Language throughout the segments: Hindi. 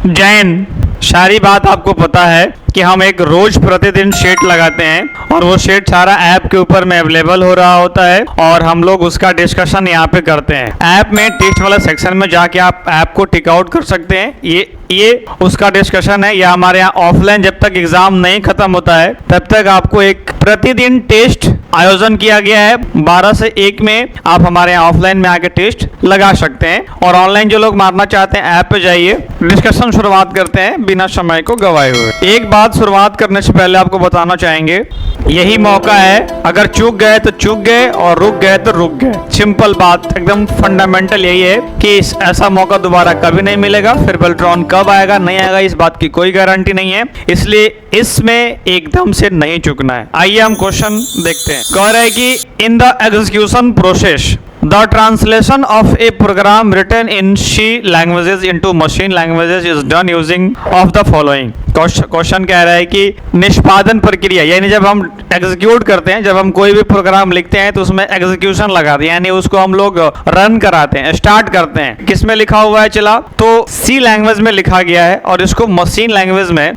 जैन, सारी बात आपको पता है कि हम एक रोज प्रतिदिन शीट लगाते हैं और वो शीट सारा ऐप के ऊपर में अवेलेबल हो रहा होता है और हम लोग उसका डिस्कशन यहाँ पे करते हैं। ऐप में टेस्ट वाला सेक्शन में जाके आप ऐप को टिक आउट कर सकते हैं। ये उसका डिस्कशन है। या हमारे यहाँ ऑफलाइन जब तक एग्जाम नहीं खत्म होता है तब तक आपको एक प्रतिदिन टेस्ट आयोजन किया गया है। 12 से 1 में आप हमारे यहाँ ऑफलाइन में आके टेस्ट लगा सकते हैं और ऑनलाइन जो लोग मारना चाहते हैं ऐप पे जाइए, डिस्कशन शुरुआत करते हैं बिना समय को गवाए हुए। एक बात शुरुआत करने से पहले आपको बताना चाहेंगे, यही मौका है, अगर चूक गए तो चूक गए और रुक गए तो रुक गए। सिंपल बात, एकदम फंडामेंटल यही है कि ऐसा मौका दोबारा कभी नहीं मिलेगा। फिर बेल्ट्रॉन कब आएगा नहीं आएगा इस बात की कोई गारंटी नहीं है, इसलिए इसमें एकदम से नहीं चुकना है। आइए हम क्वेश्चन देखते हैं। कह रहा है कि in the execution process The translation of a program written in C languages into machine languages is done using of the following। Question कह रहा है कि निष्पादन प्रक्रिया, यानी जब हम एग्जीक्यूट करते हैं, जब हम कोई भी प्रोग्राम लिखते हैं तो उसमें एग्जीक्यूशन लगाते हैं, यानी उसको हम लोग रन कराते हैं, स्टार्ट करते हैं। किस में लिखा हुआ है चला तो C लैंग्वेज में लिखा गया है और इसको मशीन लैंग्वेज में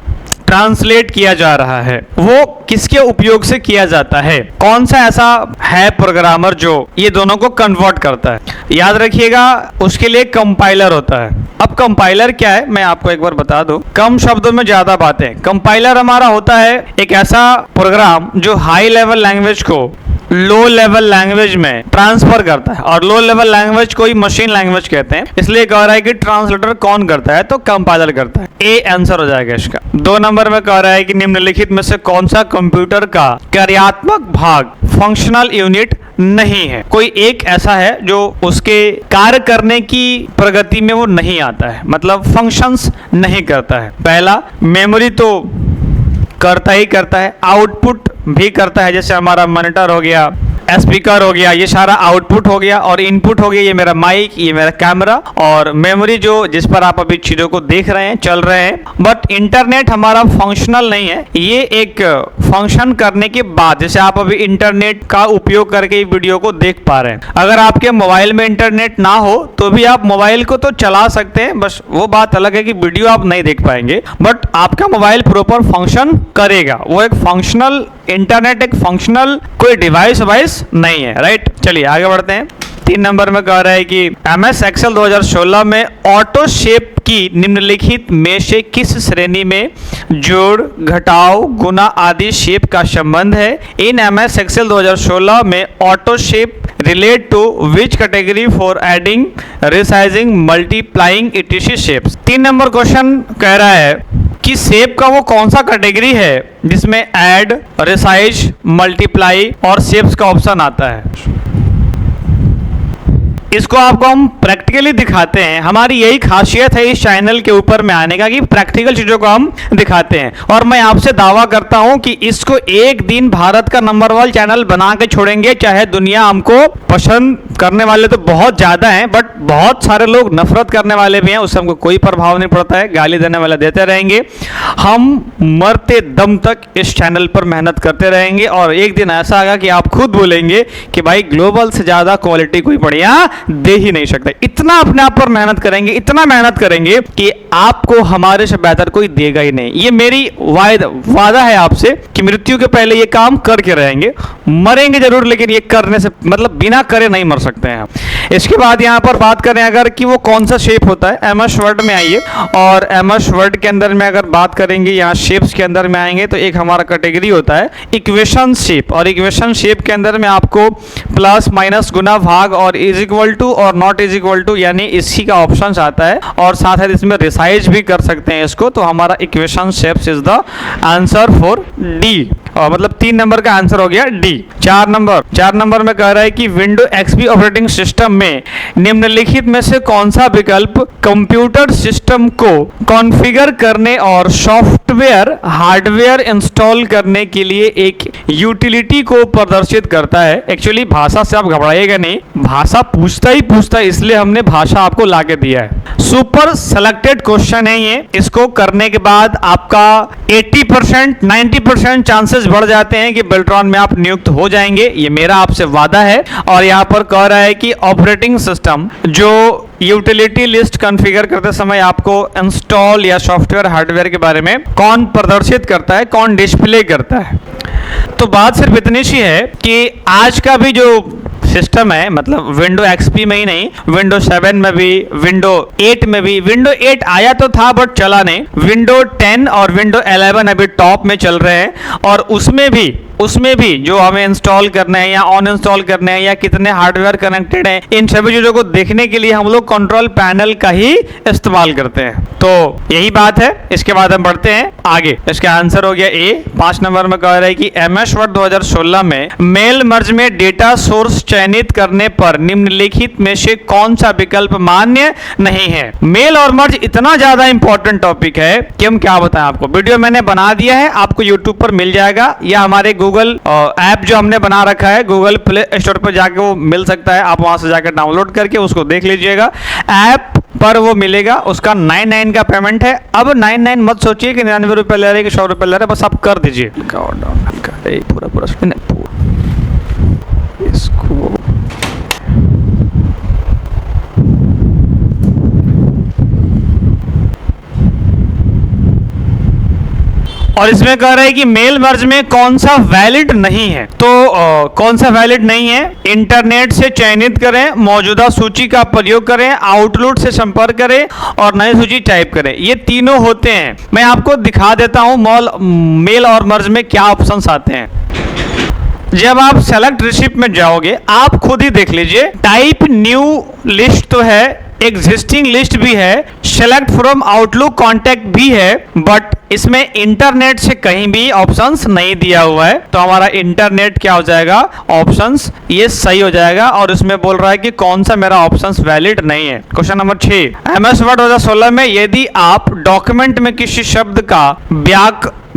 ट्रांसलेट किया जा रहा है। वो किसके उपयोग से किया जाता है? कौन सा ऐसा है प्रोग्रामर जो ये दोनों को कन्वर्ट करता है? याद रखिएगा, उसके लिए कंपाइलर होता है। अब कंपाइलर क्या है मैं आपको एक बार बता दूं, कम शब्दों में ज्यादा बातें। कंपाइलर हमारा होता है एक ऐसा प्रोग्राम जो हाई लेवल लैंग्वेज को लो लेवल लैंग्वेज में ट्रांसफर करता है, और लो लेवल लैंग्वेज को ही मशीन लैंग्वेज कहते हैं। इसलिए कह रहा है कि ट्रांसलेटर कौन करता है तो कंपाइलर करता है। ए आंसर हो जाएगा इसका। 2 नंबर में कह रहा है कि निम्नलिखित में से कौन सा कंप्यूटर का कार्यात्मक भाग फंक्शनल यूनिट नहीं है? कोई एक ऐसा है जो उसके कार्य करने की प्रगति में वो नहीं आता है, मतलब फंक्शंस नहीं करता है। पहला, मेमोरी तो करता ही करता है, आउटपुट भी करता है, जैसे हमारा मॉनिटर हो गया, स्पीकर हो गया, ये सारा आउटपुट हो गया, और इनपुट हो गया ये मेरा माइक, ये मेरा कैमरा, और मेमोरी जो जिस पर आप अभी चीजों को देख रहे हैं, चल रहे हैं। बट इंटरनेट हमारा फंक्शनल नहीं है, ये एक फंक्शन करने के बाद, जैसे आप अभी इंटरनेट का उपयोग करके वीडियो को देख पा रहे हैं। अगर आपके मोबाइल में इंटरनेट ना हो तो भी आप मोबाइल को तो चला सकते हैं, बस वो बात अलग है कि वीडियो आप नहीं देख पाएंगे, बट आपका मोबाइल प्रॉपर फंक्शन करेगा। वो एक फंक्शनल इंटरनेट, एक फंक्शनल कोई डिवाइस नहीं है, राइट। चलिए आगे बढ़ते हैं। 3 नंबर में कह रहा है कि MS एक्सेल 2016 में ऑटो शेप की निम्नलिखित में से किस श्रेणी में जोड़, घटाव, गुना आदि शेप का संबंध है? इन MS एक्सेल 2016 में auto shape relate to which category for adding, resizing, multiplying etc shapes. 3 number question कह रहा है कि शेप का वो कौन सा कैटेगरी है जिसमें ऐड, रिसाइज, मल्टीप्लाई और शेप्स का ऑप्शन आता है। इसको आपको हम प्रैक्टिकली दिखाते हैं। हमारी यही खासियत है इस चैनल के ऊपर में आने का कि प्रैक्टिकल चीजों को हम दिखाते हैं, और मैं आपसे दावा करता हूं कि इसको एक दिन भारत का नंबर 1 चैनल बना के छोड़ेंगे। चाहे दुनिया हमको पसंद करने वाले तो बहुत ज्यादा हैं, बट बहुत सारे लोग नफरत करने वाले भी हैं, उससे हमको कोई प्रभाव नहीं पड़ता है, गाली देने वाले देते रहेंगे। हम मरते दम तक इस चैनल पर मेहनत करते रहेंगे, और एक दिन ऐसा आएगा कि आप खुद बोलेंगे कि भाई ग्लोबल से ज्यादा क्वालिटी कोई बढ़िया दे ही नहीं सकता। इतना अपने आप पर मेहनत करेंगे, इतना मेहनत करेंगे कि आपको हमारे से बेहतर कोई देगा ही नहीं। ये मेरी वादा है आपसे कि मृत्यु के पहले ये काम करके रहेंगे। मरेंगे जरूर, लेकिन ये करने से मतलब बिना करे नहीं मर सकते हैं। इसके बाद यहाँ पर बात करें अगर कि वो कौन सा शेप होता है, MS वर्ड में आइए, और MS वर्ड के अंदर में अगर बात करेंगे, यहाँ शेप्स के अंदर में आएंगे तो एक हमारा कैटेगरी होता है इक्वेशन शेप, और इक्वेशन शेप के अंदर में आपको प्लस, माइनस, गुना, भाग और इज इक्वल टू और नॉट इज इक्वल टू, यानी इसी का ऑप्शन आता है, और साथ ही इसमें रिसाइज भी कर सकते हैं इसको। तो हमारा equation shapes is the answer for D, और मतलब 3 नंबर का आंसर हो गया डी। 4 नंबर में कह रहा है कि विंडो XP ऑपरेटिंग सिस्टम में निम्नलिखित में से कौन सा विकल्प कंप्यूटर सिस्टम को कॉन्फ़िगर करने और सॉफ्टवेयर हार्डवेयर इंस्टॉल करने के लिए एक यूटिलिटी को प्रदर्शित करता है? एक्चुअली भाषा से आप घबराइएगा नहीं, भाषा पूछ पूछता ही पूछता है, इसलिए हमने भाषा आपको ला के दिया है। सुपर सेलेक्टेड क्वेश्चन है ये। इसको करने के बाद आपका 80% 90% चांसेस बढ़ जाते हैं कि बेल्ट्रॉन में आप नियुक्त हो जाएंगे, ये मेरा आपसे वादा है। और यहाँ पर कह रहा है कि ऑपरेटिंग सिस्टम जो यूटिलिटी लिस्ट कॉन्फ़िगर करते समय आपको इंस्टॉल या सॉफ्टवेयर हार्डवेयर के बारे में कौन प्रदर्शित करता है, कौन डिस्प्ले करता है। तो बात सिर्फ इतनी सी है कि आज का भी जो सिस्टम है, मतलब विंडो एक्सपी में ही नहीं, विंडो 7 में भी, विंडो 8 में भी, विंडो 8 आया तो था बट चला नहीं, विंडो 10 और विंडो 11 अभी टॉप में चल रहे हैं। और उसमें भी जो हमें इंस्टॉल करना है या ऑन इंस्टॉल करना है या कितने हार्डवेयर कनेक्टेड हैं, इन सभी चीजों को देखने के लिए हम लोग कंट्रोल पैनल का ही इस्तेमाल करते हैं। तो यही बात है। इसके बाद हम बढ़ते हैं आगे। इसका आंसर हो गया ए। 5 नंबर में कह रहा है कि एमएस वर्ड 2016 में मेल मर्ज में डेटा सोर्स चयनित करने पर निम्नलिखित में से कौन सा विकल्प मान्य नहीं है। मेल और मर्ज इतना ज्यादा इंपॉर्टेंट टॉपिक है कि हम क्या बताएं आपको। वीडियो मैंने बना दिया है, आपको यूट्यूब पर मिल जाएगा या हमारे गूगल ऐप जो हमने बना रखा है, गूगल प्ले स्टोर पर जाके वो मिल सकता है, आप वहां से जाकर डाउनलोड करके उसको देख लीजिएगा। ऐप पर वो मिलेगा, उसका 99 का पेमेंट है। अब 99 मत सोचिए कि 99 रुपये ले रहे कि 100 रुपये ले रहे, बस आप कर दीजिए पूरा इसको। और इसमें कह रहा है कि मेल मर्ज में कौन सा वैलिड नहीं है। तो कौन सा वैलिड नहीं है? इंटरनेट से चयनित करें, मौजूदा सूची का प्रयोग करें, आउटलुक से संपर्क करें और नई सूची टाइप करें। ये तीनों होते हैं। मैं आपको दिखा देता हूं मेल और मर्ज में क्या ऑप्शंस आते हैं। जब आप सेलेक्ट रिसिप्ट में जाओगे, आप खुद ही देख लीजिए। टाइप न्यू लिस्ट तो है, एग्जिस्टिंग लिस्ट भी है, सेलेक्ट फ्रॉम आउटलुक कॉन्टैक्ट भी है, बट इसमें इंटरनेट से कहीं भी ऑप्शंस नहीं दिया हुआ है। तो हमारा इंटरनेट क्या हो जाएगा? ऑप्शंस ये सही हो जाएगा। और इसमें बोल रहा है कि कौन सा मेरा ऑप्शंस वैलिड नहीं है। क्वेश्चन नंबर 6, एमएस वर्ड 2016 में यदि आप डॉक्यूमेंट में किसी शब्द का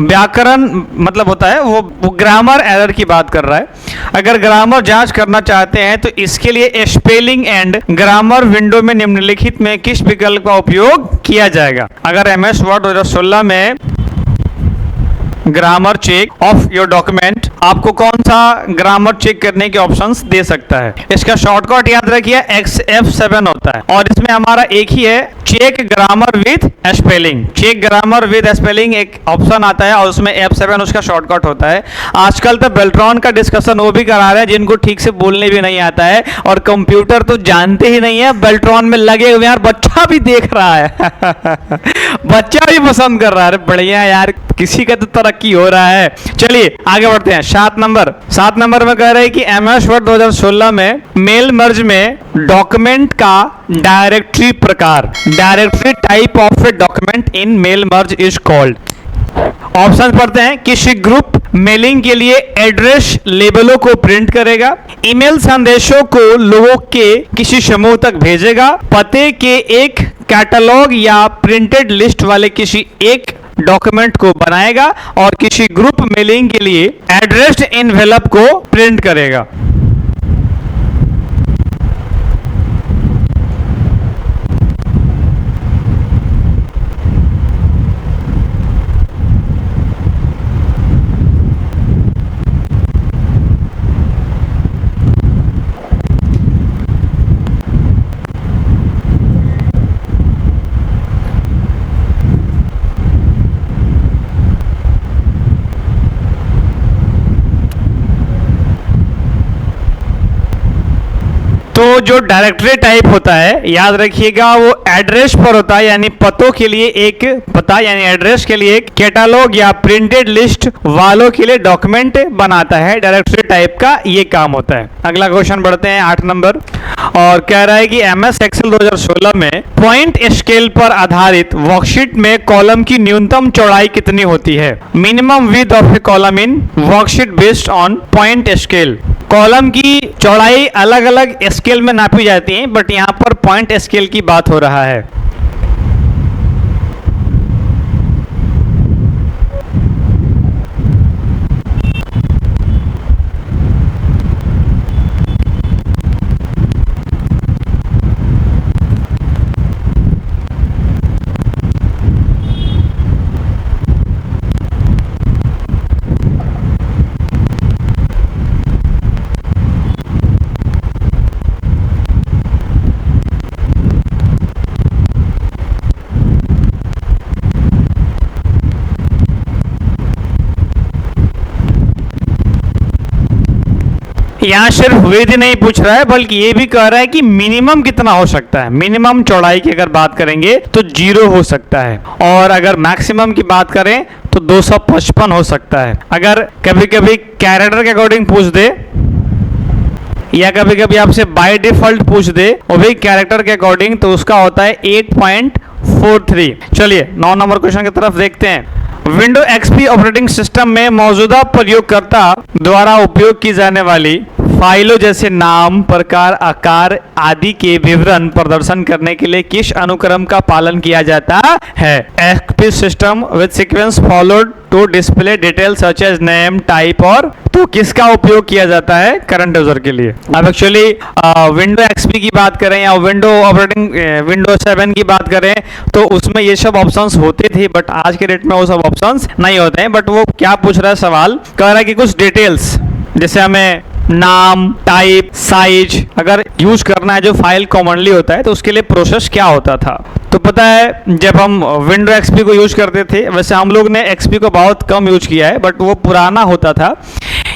व्याकरण मतलब होता है वो ग्रामर एरर की बात कर रहा है, अगर ग्रामर जांच करना चाहते हैं तो इसके लिए स्पेलिंग एंड ग्रामर विंडो में निम्नलिखित में किस विकल्प का उपयोग किया जाएगा। अगर एमएस वर्ड 2016 में grammar check of your document, आपको कौन सा ग्रामर चेक करने के ऑप्शंस दे सकता है? इसका शॉर्टकट याद रखिए F7 होता है। और इसमें हमारा एक ही है, check grammar with spelling. Check grammar with spelling एक ऑप्शन आता है और उसमें F7 उसका शॉर्टकट होता है। आजकल तो बेल्ट्रॉन का डिस्कशन वो भी करा रहे हैं जिनको ठीक से बोलने भी नहीं आता है और कंप्यूटर तो जानते ही नहीं है, बेल्ट्रॉन में लगे हुए यार। बच्चा भी देख रहा है बच्चा भी पसंद कर रहा है। बढ़िया यार, किसी का तो तरक्की हो रहा है। चलिए आगे बढ़ते हैं। 7 नंबर में कह रहे हैं कि एमएस वर्ड 2016 में मेल मर्ज में डॉक्यूमेंट का डायरेक्टरी प्रकार, directory type of a document in mail merge is called. Option पढ़ते हैं। किसी ग्रुप मेलिंग के लिए एड्रेस लेबलों को प्रिंट करेगा, ईमेल संदेशों को लोगों के किसी समूह तक भेजेगा, पते के एक कैटलॉग या प्रिंटेड लिस्ट वाले किसी एक डॉक्यूमेंट को बनाएगा और किसी ग्रुप मेलिंग के लिए एड्रेस्ड एनवेलप को प्रिंट करेगा। तो जो डायरेक्टरी टाइप होता है, याद रखिएगा, वो एड्रेस पर होता है, यानी पतों के लिए एक पता यानी एड्रेस के लिए एक कैटलॉग या प्रिंटेड लिस्ट वालों के लिए डॉक्यूमेंट बनाता है। डायरेक्टरी टाइप का ये काम होता है। अगला क्वेश्चन बढ़ते हैं 8 नंबर, और कह रहा है कि एमएस एक्सेल 2016 में पॉइंट स्केल पर आधारित वर्कशीट में कॉलम की न्यूनतम चौड़ाई कितनी होती है? Minimum width of A column in worksheet based on point scale. Column की चौड़ाई अलग अलग स्केल में नापी जाती है, बट यहाँ पर पॉइंट स्केल की बात हो रहा है। यहाँ सिर्फ विड्थ नहीं पूछ रहा है बल्कि ये भी कह रहा है कि मिनिमम कितना हो सकता है। मिनिमम चौड़ाई की अगर बात करेंगे तो 0 हो सकता है, और अगर मैक्सिमम की बात करें तो 255 हो सकता है। अगर कभी कभी कैरेक्टर के अकॉर्डिंग पूछ दे या कभी कभी आपसे बाय डिफॉल्ट पूछ दे वो भी कैरेक्टर के अकॉर्डिंग, तो उसका होता है 8.43। चलिए 9 नंबर क्वेश्चन की तरफ देखते हैं। विंडो एक्सपी ऑपरेटिंग सिस्टम में मौजूदा प्रयोगकर्ता द्वारा उपयोग की जाने वाली फाइलों जैसे नाम, प्रकार, आकार आदि के विवरण प्रदर्शन करने के लिए किस अनुक्रम का पालन किया जाता है? XP system with sequence followed to display detail such as name, type, और तो किसका उपयोग किया जाता है करंट यूजर के लिए? अब एक्चुअली विंडो एक्सपी की बात करें या विंडो 7 की बात करें तो उसमें ये सब ऑप्शंस होते थे, बट आज के डेट में वो सब ऑप्शंस नहीं होते हैं। बट वो क्या पूछ रहा है सवाल, कह रहा है कि कुछ डिटेल्स जैसे हमें नाम, टाइप, साइज अगर यूज करना है जो फाइल कॉमनली होता है तो उसके लिए प्रोसेस क्या होता था। तो पता है जब हम विंडो एक्सपी को यूज करते थे, वैसे हम लोग ने एक्सपी को बहुत कम यूज किया है, बट वो पुराना होता था।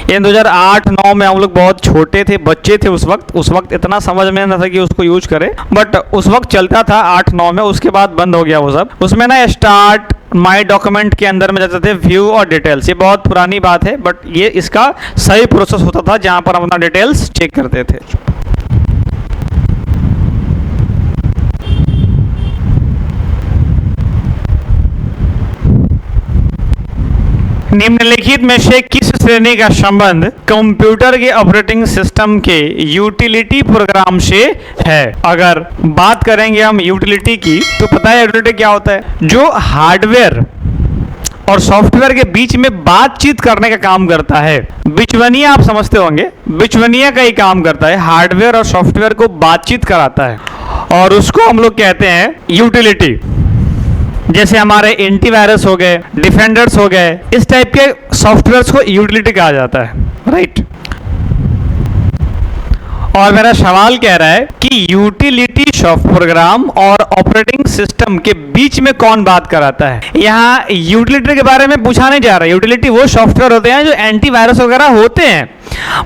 ये 2008-9 में हम लोग बहुत छोटे थे, बच्चे थे उस वक्त इतना समझ में ना था कि उसको यूज करें, बट उस वक्त चलता था 8-9 में। उसके बाद बंद हो गया वो सब। उसमें ना स्टार्ट माई डॉक्यूमेंट के अंदर में जाते थे व्यू और डिटेल्स। ये बहुत पुरानी बात है, बट ये इसका सही प्रोसेस होता था जहां पर हम अपना डिटेल्स चेक करते थे। निम्नलिखित में से किस श्रेणी का संबंध कंप्यूटर के ऑपरेटिंग सिस्टम के यूटिलिटी प्रोग्राम से है? अगर बात करेंगे हम यूटिलिटी की तो पता है यूटिलिटी क्या होता है? जो हार्डवेयर और सॉफ्टवेयर के बीच में बातचीत करने का काम करता है। बिचवनिया आप समझते होंगे, बिचवनिया का ही काम करता है, हार्डवेयर और सॉफ्टवेयर को बातचीत कराता है, और उसको हम लोग कहते हैं यूटिलिटी। जैसे हमारे एंटीवायरस हो गए, डिफेंडर्स हो गए, इस टाइप के सॉफ्टवेयर्स को यूटिलिटी कहा जाता है, राइट। और मेरा सवाल कह रहा है कि यूटिलिटी सॉफ्ट प्रोग्राम और ऑपरेटिंग सिस्टम के बीच में कौन बात कराता है? यहाँ यूटिलिटी के बारे में पूछा नहीं जा रहा है। यूटिलिटी वो सॉफ्टवेयर होते हैं जो एंटीवायरस वगैरह होते हैं,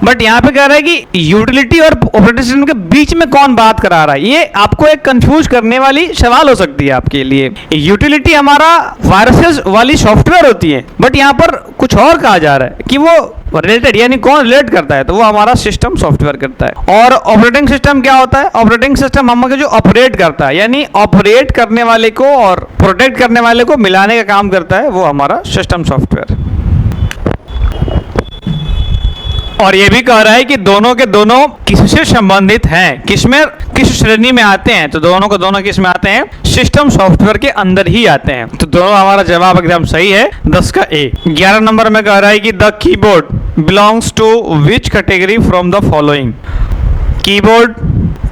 बट यहाँ पे कह रहा है कि यूटिलिटी और ऑपरेटिंग सिस्टम के बीच में कौन बात करा रहा है। ये आपको एक कंफ्यूज करने वाली सवाल हो सकती है आपके लिए। यूटिलिटी हमारा वायरसेस वाली सॉफ्टवेयर होती है, बट यहाँ पर कुछ और कहा जा रहा है कि वो रिलेटेड, यानी कौन रिलेट करता है, तो वो हमारा सिस्टम सॉफ्टवेयर करता है। और ऑपरेटिंग सिस्टम क्या होता है? ऑपरेटिंग सिस्टम हम जो ऑपरेट करता है, यानी ऑपरेट करने वाले को और प्रोटेक्ट करने वाले को मिलाने का काम करता है, वो हमारा सिस्टम सॉफ्टवेयर। और ये भी कह रहा है कि दोनों के दोनों किससे संबंधित हैं, किस श्रेणी में आते हैं? तो दोनों के दोनों किस में आते हैं? सिस्टम सॉफ्टवेयर के अंदर ही आते हैं। तो दोनों हमारा जवाब एकदम सही है, 10 का ए। 11 नंबर में कह रहा है कि the keyboard belongs to which category from the following. Keyboard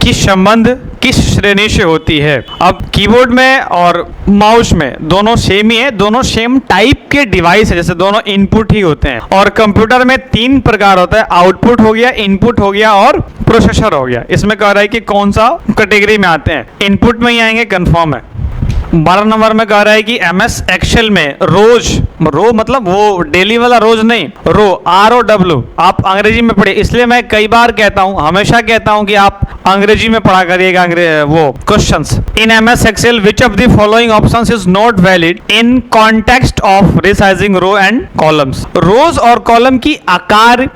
की संबंध किस श्रेणी से होती है? अब कीबोर्ड में और माउस में दोनों सेम ही है, दोनों सेम टाइप के डिवाइस है, जैसे दोनों इनपुट ही होते हैं। और कंप्यूटर में 3 प्रकार होता है, आउटपुट हो गया, इनपुट हो गया और प्रोसेसर हो गया। इसमें कह रहा है कि कौन सा कैटेगरी में आते हैं? इनपुट में ही आएंगे, कंफर्म है। 12 नंबर में कह रहा है कि MS एक्सेल में रो मतलब वो डेली वाला रोज नहीं, ROW आप अंग्रेजी में पढ़े, इसलिए मैं कई बार कहता हूं, हमेशा कहता हूं कि आप अंग्रेजी में पढ़ा करिएगा वो questions. In MS Excel which of the following options is not valid in context of resizing row and columns. Rows और कॉलम की आकार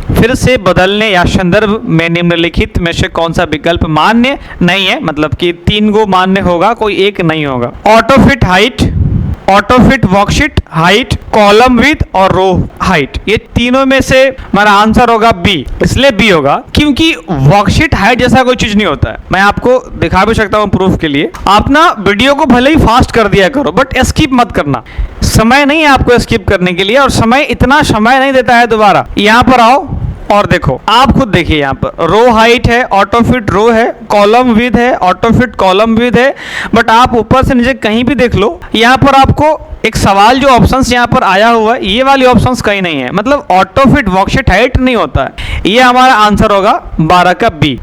फिर से बदलने या संदर्भ में निम्नलिखित में से कौन सा विकल्प मान्य नहीं है? मतलब कि 3 को मान्य होगा, कोई एक नहीं होगा। Autofit height, Autofit worksheet height, column width और रो हाइट, ये तीनों में से मेरा आंसर होगा बी। इसलिए बी होगा क्योंकि वर्कशीट हाइट जैसा कोई चीज नहीं होता है। मैं आपको दिखा भी सकता हूं प्रूफ के लिए। आप ना वीडियो को भले ही फास्ट कर दिया करो, बट स्किप मत करना। समय नहीं है आपको स्किप करने के लिए, और समय इतना समय नहीं देता है दोबारा। यहाँ पर आओ और देखो, आप खुद देखिए, यहाँ पर रो हाइट है, ऑटोफिट रो है, कॉलम विड्थ है, ऑटोफिट कॉलम विड्थ है, बट आप ऊपर से नीचे कहीं भी देख लो, यहाँ पर आपको एक सवाल जो ऑप्शंस यहाँ पर आया हुआ है, ये वाली ऑप्शंस कहीं नहीं है, मतलब ऑटोफिट वर्कशीट हाइट नहीं होता है। ये हमारा आंसर होगा 12 का बी।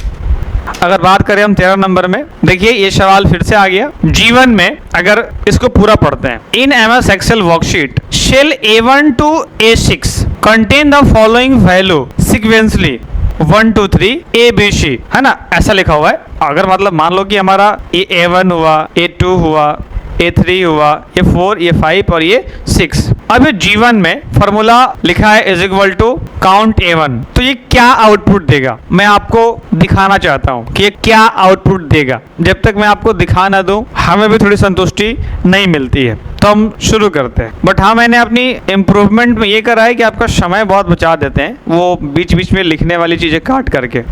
अगर बात करें हम 13 नंबर में, देखिए ये सवाल फिर से आ गया। जीवन में अगर इसको पूरा पढ़ते हैं, in MS Excel worksheet cell A1 to A6 contain the following value sequentially 1 2 3 ABC, है ना, ऐसा लिखा हुआ है। अगर मतलब मान लो कि हमारा ये A1 हुआ, A2 हुआ, A3 हुआ, ये 4, ये 5 और ये 6। अब ये G1 में फॉर्मूला लिखा है is equal to count A1। तो ये क्या आउटपुट देगा मैं आपको दिखाना चाहता हूँ कि ये क्या आउटपुट देगा। जब तक मैं आपको दिखा ना दूं हमें भी थोड़ी संतुष्टि नहीं मिलती है। तो हम शुरू करते हैं। बट हाँ, मैंने अपनी इम्प्रूवमेंट में ये करा है कि आपका समय बहुत बचा देते हैं, वो बीच बीच में लिखने वाली चीज़ें काट करके।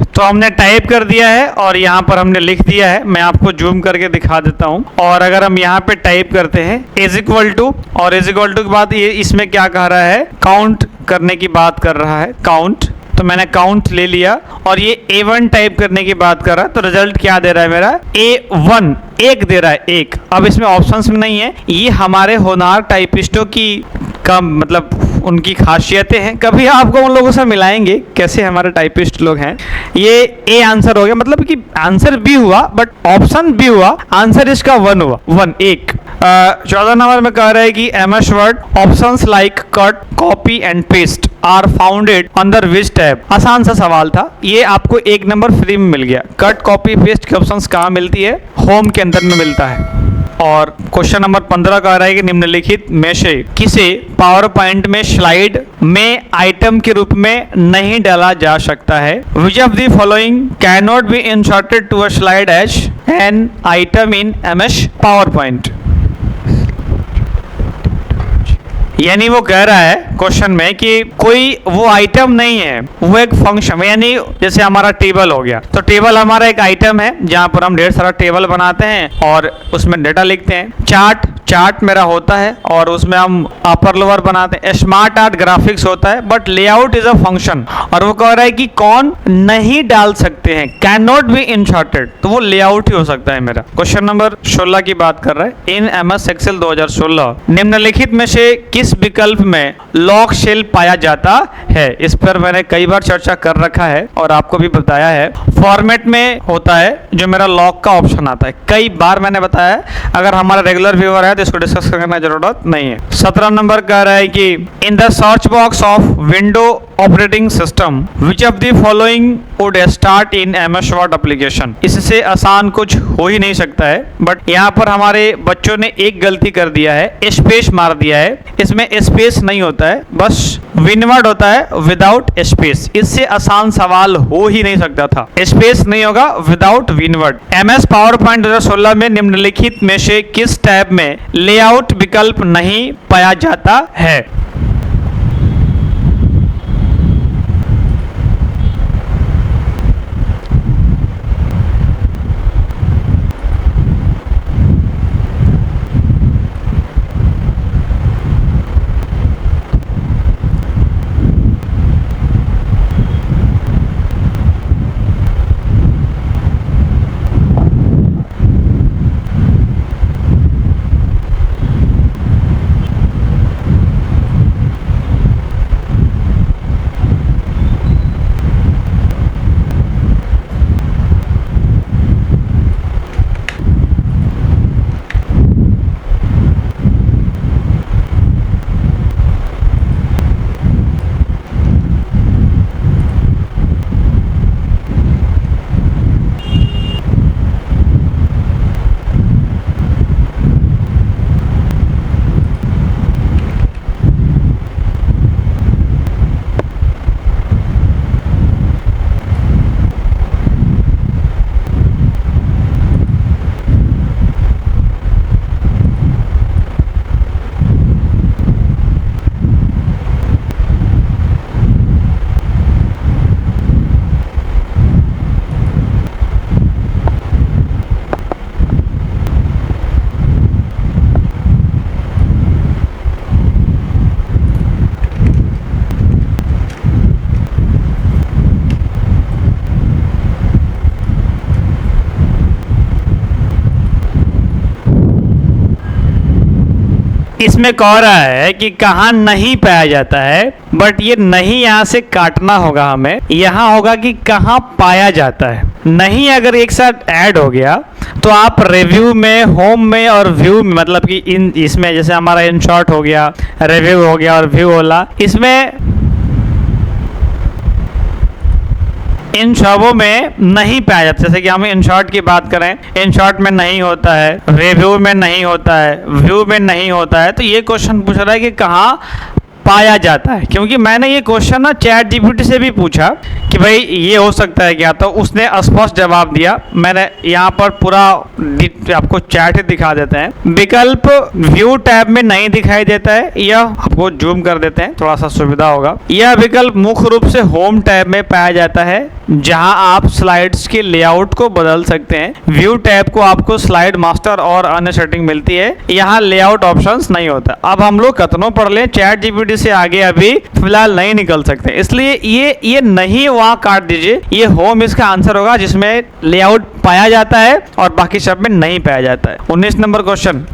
तो हमने टाइप कर दिया है और यहाँ पर हमने लिख दिया है। मैं आपको जूम करके दिखा देता हूँ। और अगर हम यहाँ पे टाइप करते हैं इज इक्वल टू, और इज इक्वल टू के बाद ये इसमें क्या कह रहा है, काउंट करने की बात कर रहा है, काउंट। तो मैंने काउंट ले लिया और ये A1 टाइप करने की बात कर रहा है। तो रिजल्ट क्या दे रहा है मेरा, A1 एक दे रहा है, एक। अब इसमें ऑप्शंस में नहीं है। ये हमारे होनहार टाइपिस्टों की का मतलब उनकी खासियतें हैं। कभी आपको उन लोगों से मिलाएंगे कैसे हमारे टाइपिस्ट लोग हैं। ये ए आंसर हो गया, मतलब कि आंसर बी हुआ बट ऑप्शन बी हुआ, आंसर इसका 1 हुआ, 1 एक। 14 नंबर में कह रहा है कि MS Word options like cut, copy and paste are founded under which tab. आसान सा सवाल था, ये आपको 1 नंबर फ्री में मिल गया। कट, कॉपी, पेस्ट की ऑप्शंस कहाँ मिलती है, होम के अंदर में मिलता है। और क्वेश्चन नंबर 15 का आ रहा है कि निम्नलिखित में से किसे पावर पॉइंट में स्लाइड में आइटम के रूप में नहीं डाला जा सकता है। Which of the following can not be inserted to a slide as an item in MS PowerPoint. यानी वो कह रहा है क्वेश्चन में कि कोई वो आइटम नहीं है, वो एक फंक्शन, यानी जैसे हमारा टेबल हो गया, तो टेबल हमारा एक आइटम है जहां पर हम ढेर सारा टेबल बनाते हैं और उसमें डेटा लिखते हैं। चार्ट मेरा होता है और उसमें हम अपर लोअर बनाते हैं। स्मार्ट आर्ट ग्राफिक्स होता है, but layout is a function. और वो कह रहा है कि कौन नहीं डाल सकते हैं, कैन नॉट बी इंसर्टेड, तो वो लेआउट ही हो सकता है मेरा। क्वेश्चन नंबर 16 की बात कर रहा है। इन MS एक्सेल 2016 निम्नलिखित में से किस विकल्प में लॉक शेल पाया जाता है। इस पर मैंने कई बार चर्चा कर रखा है और आपको भी बताया है। फॉर्मेट में होता है जो मेरा लॉक का ऑप्शन आता है, कई बार मैंने बताया है। अगर हमारा रेगुलर व्यूअर है तो इसको डिस्कस करने की जरूरत नहीं है। 17 नंबर कह रहा है कि in the search box of window operating system which of the following would start in MS word application. इससे आसान कुछ हो ही नहीं सकता है, बट यहाँ पर हमारे बच्चों ने एक गलती कर दिया है, स्पेस मार दिया है। इसमें स्पेस नहीं होता है, बस विनवर्ड होता है विदाउट स्पेस। इससे आसान सवाल हो ही नहीं सकता था। स्पेस नहीं होगा, without windward. MS power point 2016 में निम्नलिखित में से किस टैब में लेआउट विकल्प नहीं पाया जाता है। इसमें कह रहा है कि कहाँ नहीं पाया जाता है, बट ये नहीं यहाँ से काटना होगा हमें, यहाँ होगा कि कहाँ पाया जाता है। नहीं अगर एक साथ ऐड हो गया तो आप रिव्यू में, होम में और व्यू में, मतलब कि इसमें जैसे हमारा इन शॉर्ट हो गया, रिव्यू हो गया और व्यू होला, इसमें इन शब्दों में नहीं पाया जाता। जैसे कि हम इन शॉर्ट की बात करें, इन शॉर्ट में नहीं होता है, रिव्यू में नहीं होता है, व्यू में नहीं होता है। तो ये क्वेश्चन पूछ रहा है कि कहाँ पाया जाता है। क्योंकि मैंने ये क्वेश्चन ना चैट जीपीटी से भी पूछा कि भाई ये हो सकता है क्या, तो उसने स्पष्ट जवाब दिया। मैंने यहाँ पर पूरा आपको चैट ही दिखा देते हैं। विकल्प व्यू टैब में नहीं दिखाई देता है, यह आपको जूम कर देते हैं, थोड़ा सा सुविधा होगा। यह विकल्प मुख्य रूप से होम टैब में पाया जाता है, जहां आप स्लाइड्स के लेआउट को बदल सकते हैं। व्यू टैब को आपको स्लाइड मास्टर और अन्य सेटिंग मिलती है, यहाँ लेआउट ऑप्शंस नहीं होता। अब हम लोग कतनों पढ़ लें, चैट जीपीटी से आगे अभी फिलहाल नहीं निकल सकते, इसलिए ये नहीं वहां काट दीजिए। ये होम इसका आंसर होगा, जिसमें लेआउट पाया जाता है और बाकी सब में नहीं पाया जाता है। 19 नंबर क्वेश्चन,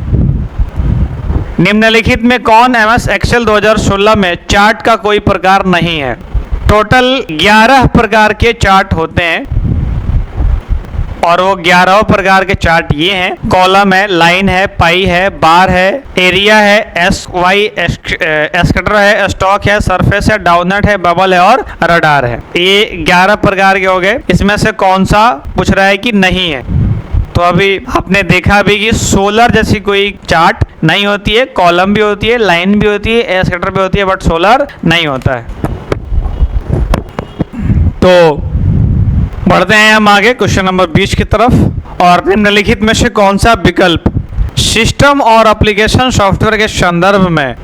निम्नलिखित में कौन एमएस एक्सेल 2016 में चार्ट का कोई प्रकार नहीं है? टोटल 11 प्रकार के चार्ट होते हैं और वो 11 प्रकार के चार्ट ये हैं। कॉलम है, लाइन है, पाई है, बार है, एरिया है, एस वाई एस्केटर है, स्टॉक है, सरफेस है, डाउनट है, बबल है और रडार है। ये 11 प्रकार के हो गए। इसमें से कौन सा पूछ रहा है कि नहीं है? तो अभी आपने देखा भी कि सोलर जैसी कोई चार्ट नहीं होती है, कॉलम भी होती है, लाइन भी होती है, एस्केटर भी होती है, बट सोलर नहीं होता है। तो बढ़ते हैं हम आगे क्वेश्चन नंबर 20 की तरफ। और निम्नलिखित में से कौन सा विकल्प सिस्टम और एप्लीकेशन सॉफ्टवेयर के संदर्भ में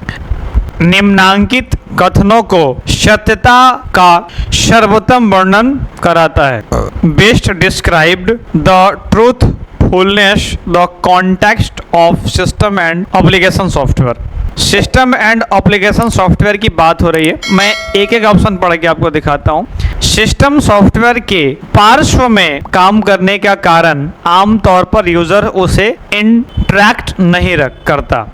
निम्नांकित कथनों को सत्यता का सर्वोत्तम वर्णन कराता है? Best described the truthfulness the context of system and application software. System and application software की बात हो रही है। मैं एक एक ऑप्शन पढ़ के आपको दिखाता हूँ। सिस्टम सॉफ्टवेयर के पार्श्व में काम करने का कारण आमतौर पर यूजर उसे इंटरैक्ट नहीं करता।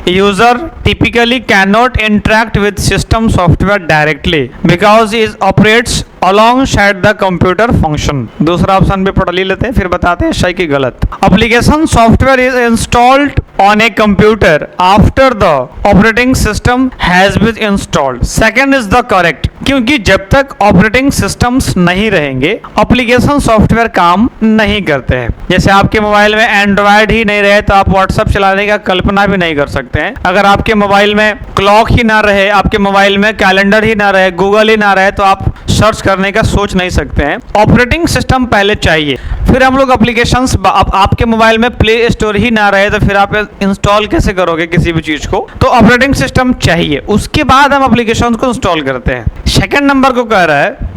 User typically cannot interact with system software directly because it operates alongside the computer function। दूसरा ऑप्शन भी पढ़ लेते हैं, फिर बताते हैं सही कि गलत। Application software is installed on a computer after the operating system has been installed। Second is the correct, क्योंकि जब तक ऑपरेटिंग सिस्टम्स नहीं रहेंगे एप्लीकेशन सॉफ्टवेयर काम नहीं करते हैं। जैसे आपके मोबाइल में एंड्रॉयड ही नहीं रहे तो आप व्हाट्सएप चलाने का कल्पना भी नहीं कर सकते हैं। अगर आपके मोबाइल में क्लॉक ही ना रहे, आपके मोबाइल में कैलेंडर ही ना रहे, गूगल ही ना रहे, तो आप सर्च करने का सोच नहीं सकते हैं। ऑपरेटिंग सिस्टम पहले चाहिए, फिर हम लोग एप्लीकेशंस। आपके मोबाइल में प्ले स्टोर ही ना रहे तो फिर आप इंस्टॉल कैसे करोगे किसी भी चीज को? तो ऑपरेटिंग सिस्टम चाहिए, उसके बाद हम एप्लीकेशंस को इंस्टॉल करते हैं। सेकंड नंबर को कह रहा है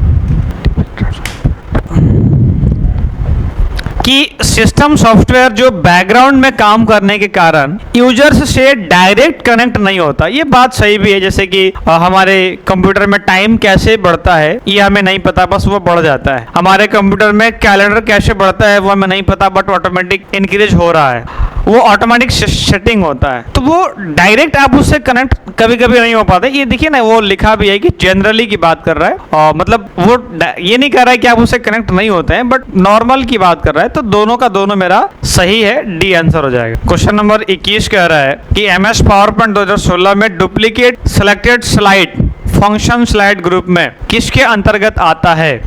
कि सिस्टम सॉफ्टवेयर जो बैकग्राउंड में काम करने के कारण यूजर्स से डायरेक्ट कनेक्ट नहीं होता। ये बात सही भी है। जैसे कि हमारे कंप्यूटर में टाइम कैसे बढ़ता है ये हमें नहीं पता, बस वो बढ़ जाता है। हमारे कंप्यूटर में कैलेंडर कैसे बढ़ता है वो हमें नहीं पता, बट ऑटोमेटिक इंक्रीज हो रहा है, वो ऑटोमेटिक सेटिंग होता है। तो वो डायरेक्ट आप उससे कनेक्ट कभी कभी नहीं हो पाते। ये देखिए ना, वो लिखा भी है कि जनरली की बात कर रहा है, और मतलब वो ये नहीं कर रहा है कि आप उससे कनेक्ट नहीं होते हैं, बट नॉर्मल की बात कर रहा है। तो दोनों का दोनों मेरा सही है, डी आंसर हो जाएगा। क्वेश्चन नंबर 21 कह रहा है कि एमएस पावरपॉइंट 2016 में duplicate selected slide function slide group में किसके अंतर्गत आता है?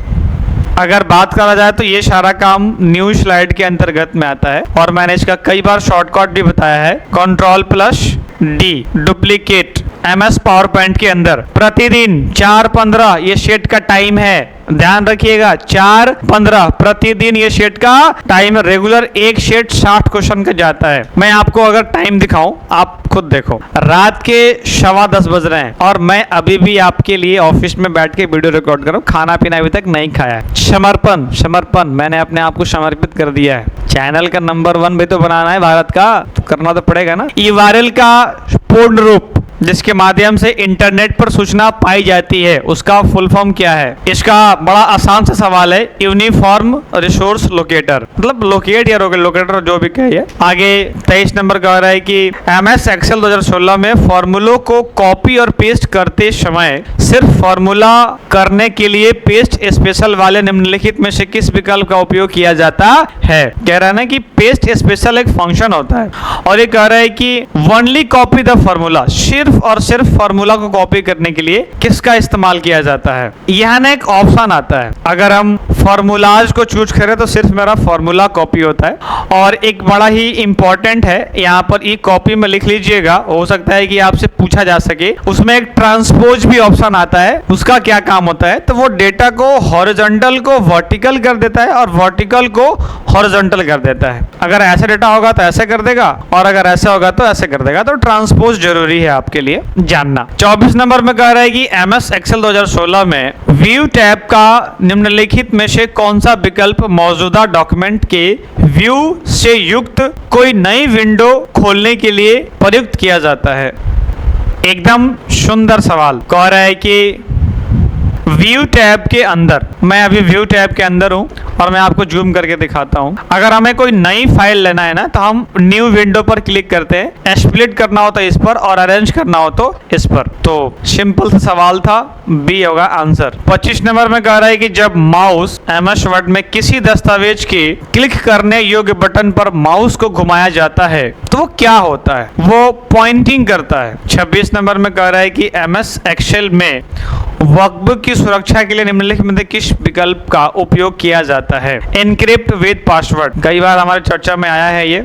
अगर बात करा जाए तो ये सारा काम न्यू स्लाइड के अंतर्गत में आता है, और मैंने इसका कई बार शॉर्टकट भी बताया है, Ctrl+D। Duplicate MS power point के अंदर प्रतिदिन 4:15 ये सेट का टाइम है, ध्यान रखिएगा 4:15 प्रतिदिन ये सेट का टाइम। रेगुलर एक सेट 60 क्वेश्चन का जाता है। मैं आपको अगर टाइम दिखाऊं, आप खुद देखो, रात के 10:15 बज रहे हैं और मैं अभी भी आपके लिए ऑफिस में बैठ के वीडियो रिकॉर्ड कर रहा हूं। खाना पीना अभी तक नहीं खाया है। समर्पण मैंने अपने आप को समर्पित कर दिया है। चैनल का नंबर 1 भी तो बनाना है भारत का, तो करना तो पड़ेगा ना। ई वायरल का पूर्ण रूप जिसके माध्यम से इंटरनेट पर सूचना पाई जाती है, उसका फुल फॉर्म क्या है? इसका बड़ा आसान सा सवाल है, यूनिफॉर्म रिसोर्स लोकेटर, मतलब लोकेट या लोकेटर जो भी कहिए। आगे 23 नंबर कह रहा है कि MS एक्सेल 2016 में फॉर्मूलों को कॉपी और पेस्ट करते समय सिर्फ फॉर्मूला करने के लिए पेस्ट स्पेशल वाले निम्नलिखित में से किस विकल्प का उपयोग किया जाता है? कह रहा है ना कि पेस्ट स्पेशल एक फंक्शन होता है, और ये कह रहा है कि ओनली कॉपी द फॉर्मूला, सिर्फ और सिर्फ फॉर्मूला को कॉपी करने के लिए किसका इस्तेमाल किया जाता है? यहाँ ना एक ऑप्शन आता है, अगर हम फॉर्मूलाज को चूज करें तो सिर्फ मेरा फॉर्मूला कॉपी होता है, और एक बड़ा ही इंपॉर्टेंट है, यहाँ पर ई कॉपी में लिख लीजिएगा, हो सकता है कि आपसे पूछा जा सके। उसमें एक ट्रांसपोज भी ऑप्शन आता है, उसका क्या काम होता है? तो वो डेटा को हॉरिजॉन्टल को वर्टिकल कर देता है और वर्टिकल को हॉरिजॉन्टल कर देता है। अगर ऐसा डेटा होगा तो ऐसे कर देगा, और अगर ऐसा होगा तो ऐसे कर देगा। तो ट्रांसपोज जरूरी है आपके लिए जानना। 24 नंबर में कह रहा है कि MS एक्सेल 2016 में व्यू टैब का निम्नलिखित में से कौन सा विकल्प मौजूदा डॉक्यूमेंट के व्यू से युक्त कोई नई विंडो खोलने के लिए प्रयुक्त किया जाता है? एकदम सुंदर सवाल। कह रहा है कि व्यू टैब के अंदर, मैं अभी व्यू टैब के अंदर हूं और मैं आपको जूम करके दिखाता हूं। अगर हमें कोई नई फाइल लेना है ना, तो हम न्यू विंडो पर क्लिक करते हैं, स्प्लिट करना हो तो इस पर और अरेंज करना हो तो इस पर। तो सिंपल सा सवाल था, बी होगा आंसर। 25 नंबर में कह रहा है कि जब माउस MS वर्ड में किसी दस्तावेज के क्लिक करने योग्य बटन पर माउस को घुमाया जाता है तो वो क्या होता है? वो पॉइंटिंग करता है। 26 नंबर में कह रहा है कि MS एक्सेल में वर्कबुक की सुरक्षा के लिए निम्नलिखित में से किस विकल्प का उपयोग किया जाता है? एनक्रिप्ट विद पासवर्ड, कई बार हमारे चर्चा में आया है ये।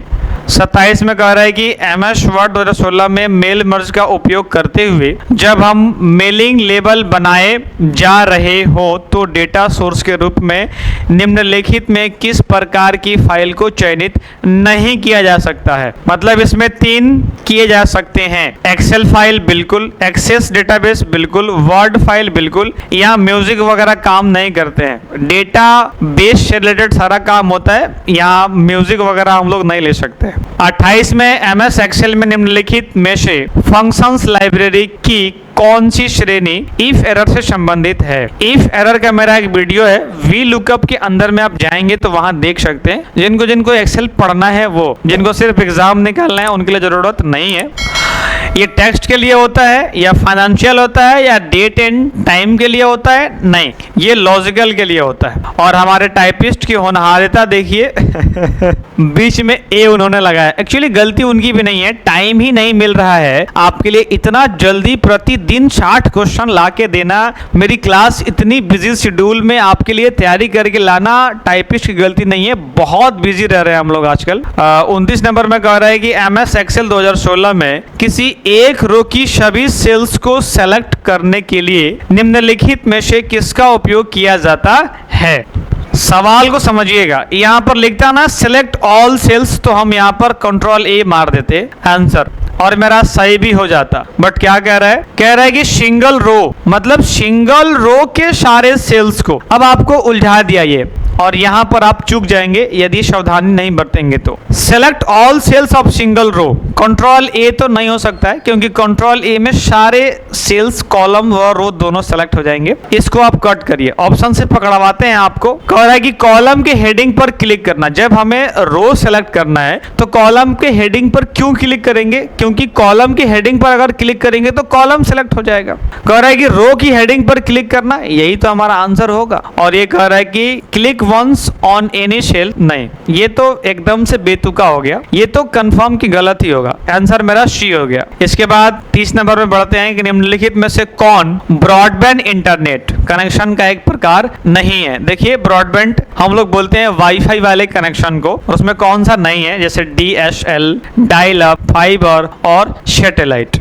27 में कह रहा है कि MS वर्ड 2016 में मेल मर्ज का उपयोग करते हुए जब हम मेलिंग लेबल बनाए जा रहे हो तो डेटा सोर्स के रूप में निम्नलिखित में किस प्रकार की फाइल को चयनित नहीं किया जा सकता है? मतलब इसमें 3 किए जा सकते हैं, एक्सेल फाइल बिल्कुल, एक्सेस डेटाबेस बिल्कुल, वर्ड फाइल बिल्कुल, या म्यूजिक वगैरह काम नहीं करते हैं। डेटा बेस से रिलेटेड सारा काम होता है, यहाँ म्यूजिक वगैरह हम लोग नहीं ले सकते। 28 में MS एक्सेल में निम्नलिखित में से फंक्शंस लाइब्रेरी की कौन सी श्रेणी इफ एरर से संबंधित है? इफ एरर का मेरा एक वीडियो है, वी लुकअप के अंदर में आप जाएंगे तो वहां देख सकते हैं। जिनको एक्सेल पढ़ना है, वो जिनको सिर्फ एग्जाम निकालना है, उनके लिए जरूरत नहीं है। ये टेक्स्ट के लिए होता है या फाइनेंशियल होता है या डेट एंड टाइम के लिए होता है? नहीं, ये लॉजिकल के लिए होता है। और हमारे टाइपिस्ट की होनहारिता देखिए बीच में ए उन्होंने लगाया। एक्चुअली गलती उनकी भी नहीं है, टाइम ही नहीं मिल रहा है आपके लिए इतना जल्दी प्रतिदिन 60 क्वेश्चन ला के देना। मेरी क्लास इतनी बिजी शेड्यूल में आपके लिए तैयारी करके लाना टाइपिस्ट की गलती नहीं है, बहुत बिजी रह रहे हैं हम लोग आजकल। 29 नंबर में कह रहा है कि MS एक्सेल 2016 में किसी एक रो की सभी सेल्स को सेलेक्ट करने के लिए निम्नलिखित में से किसका उपयोग किया जाता है? सवाल को समझिएगा, यहाँ पर लिखता ना सेलेक्ट ऑल सेल्स, तो हम यहाँ पर Ctrl A मार देते आंसर और मेरा सही भी हो जाता। बट क्या कह रहा है? कह रहा है कि सिंगल रो, मतलब सिंगल रो के सारे सेल्स को। अब आपको उलझा दिया ये, और यहाँ पर आप चूक जाएंगे यदि सावधानी नहीं बरतेंगे तो। Select all cells of single row, Ctrl A तो नहीं हो सकता है क्योंकि Ctrl A में सारे सेल्स कॉलम व रो दोनों सेलेक्ट हो जाएंगे। इसको आप कट करिए, ऑप्शन से पकड़वाते हैं आपको। कह रहा है कि कॉलम के हेडिंग पर क्लिक करना। जब हमें रो सेलेक्ट करना है तो कॉलम के हेडिंग पर क्यों क्लिक करेंगे? क्योंकि कॉलम की हेडिंग पर अगर क्लिक करेंगे तो कॉलम सेलेक्ट हो जाएगा। कह रहा है कि रो की हेडिंग पर क्लिक करना, यही तो हमारा आंसर होगा। और ये कह रहा है कि click once on any cell, नहीं, ये तो एकदम से बेतुका हो गया, ये तो कंफर्म की गलत ही होगा। आंसर मेरा सी हो गया। इसके बाद 30 नंबर में बढ़ते हैं कि निम्नलिखित में से कौन ब्रॉडबैंड इंटरनेट कनेक्शन का एक प्रकार नहीं है? देखिए, ब्रॉडबैंड हम लोग बोलते हैं वाईफाई वाले कनेक्शन को, उसमें कौन सा नहीं है? जैसे DSL, डायल अप, फाइबर और सैटेलाइट।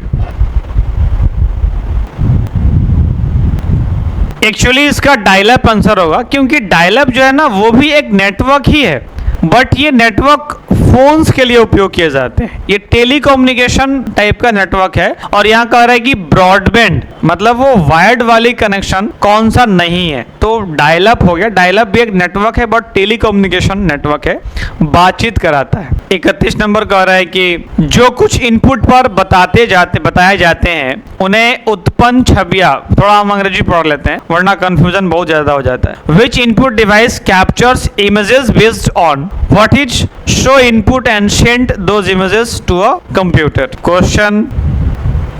एक्चुअली इसका डायल अप आंसर होगा, क्योंकि डायल अप जो है ना वो भी एक नेटवर्क ही है। बट ये नेटवर्क फोन्स के लिए उपयोग किए जाते हैं। ये टेलीकम्युनिकेशन टाइप का नेटवर्क है। और यहाँ कह रहा है कि ब्रॉडबैंड मतलब वो वायर्ड वाली कनेक्शन कौन सा नहीं है, तो डायल अप हो गया। डायल अप भी एक नेटवर्क है बट टेलीकम्युनिकेशन नेटवर्क है, बातचीत कराता है। 31 नंबर कह रहा है कि जो कुछ इनपुट पर बताए जाते हैं उन्हें उत्पन्न छवियां, थोड़ा हम अंग्रेजी पढ़ लेते हैं वरना कंफ्यूजन बहुत ज्यादा हो जाता है। Which input device captures images based on what is show input and send those images to a computer. Question,